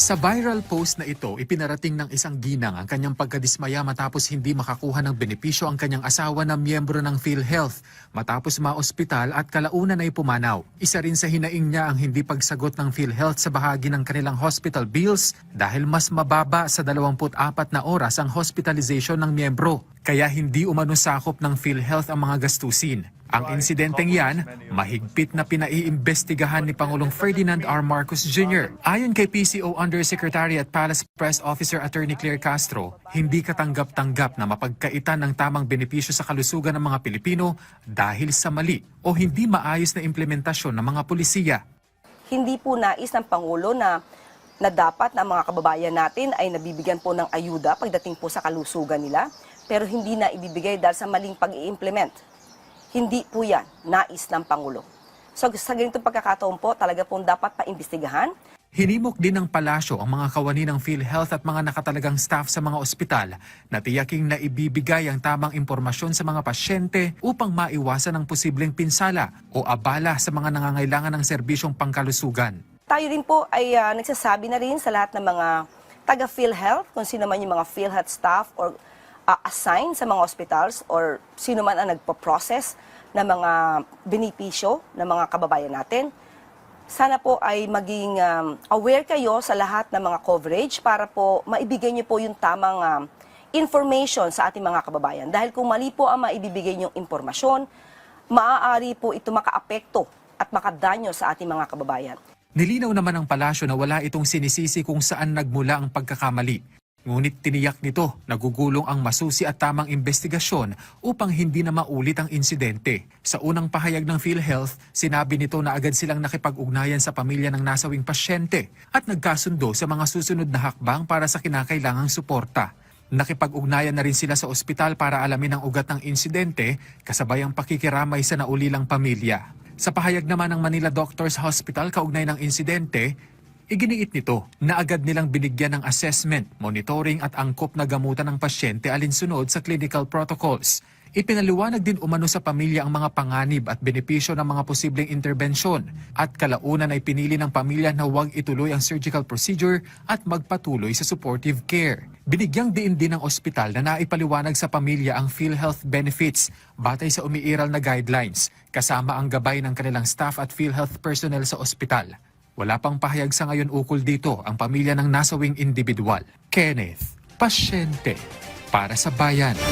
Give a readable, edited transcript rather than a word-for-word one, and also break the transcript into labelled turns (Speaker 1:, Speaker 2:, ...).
Speaker 1: Sa viral post na ito, ipinarating ng isang ginang ang kanyang pagkadismaya matapos hindi makakuha ng benepisyo ang kanyang asawa na miyembro ng PhilHealth matapos maospital at kalaunan ay pumanaw. Isa rin sa hinaing niya ang hindi pagsagot ng PhilHealth sa bahagi ng kanilang hospital bills dahil mas mababa sa 24 na oras ang hospitalization ng miyembro. Kaya hindi umano sakop ng PhilHealth ang mga gastusin. Ang insidenteng yan, mahigpit na pinaiimbestigahan ni Pangulong Ferdinand R. Marcos Jr. Ayon kay PCO Undersecretary at Palace Press Officer Attorney Claire Castro, hindi katanggap-tanggap na mapagkaitan ng tamang benepisyo sa kalusugan ng mga Pilipino dahil sa mali o hindi maayos na implementasyon ng mga pulisiya.
Speaker 2: Hindi po nais ng Pangulo na dapat na mga kababayan natin ay nabibigyan po ng ayuda pagdating po sa kalusugan nila, pero hindi na ibibigay dahil sa maling pag-i-implement. Hindi po yan nais ng Pangulo. So sa ganitong pagkakataon po, talaga pong dapat paimbestigahan.
Speaker 1: Hinimok din ng palasyo ang mga kawani ng PhilHealth at mga nakatalagang staff sa mga ospital na tiyaking na ibibigay ang tamang impormasyon sa mga pasyente upang maiwasan ang posibleng pinsala o abala sa mga nangangailangan ng serbisyong pangkalusugan.
Speaker 2: Tayo rin po ay nagsasabi na rin sa lahat ng mga taga-PhilHealth, kung sino man yung mga PhilHealth staff or assign sa mga hospitals or sino man ang nagpo-process ng mga benepisyo ng mga kababayan natin. Sana po ay maging aware kayo sa lahat ng mga coverage para po maibigay niyo po yung tamang information sa ating mga kababayan. Dahil kung mali po ang maibibigay niyong impormasyon, maaari po ito makaapekto at makadanyo sa ating mga kababayan.
Speaker 1: Nilinaw naman ng palasyo na wala itong sinisisi kung saan nagmula ang pagkakamali. Ngunit tiniyak nito, nagugulong ang masusi at tamang investigasyon upang hindi na maulit ang insidente. Sa unang pahayag ng PhilHealth, sinabi nito na agad silang nakipag-ugnayan sa pamilya ng nasawing pasyente at nagkasundo sa mga susunod na hakbang para sa kinakailangang suporta. Nakipag-ugnayan na rin sila sa ospital para alamin ang ugat ng insidente kasabay ang pakikiramay sa naulilang pamilya. Sa pahayag naman ng Manila Doctors Hospital kaugnay ng insidente, iginiit nito na agad nilang binigyan ng assessment, monitoring at angkop na gamutan ng pasyente alinsunod sa clinical protocols. Ipinaliwanag din umano sa pamilya ang mga panganib at benepisyo ng mga posibleng interbensyon at kalaunan ay pinili ng pamilya na huwag ituloy ang surgical procedure at magpatuloy sa supportive care. Binigyang diin din ng ospital na naipaliwanag sa pamilya ang PhilHealth benefits batay sa umiiral na guidelines kasama ang gabay ng kanilang staff at PhilHealth personnel sa ospital. Wala pang pahayag sa ngayon ukol dito ang pamilya ng nasawing individual. Kenneth, pasyente para sa bayan.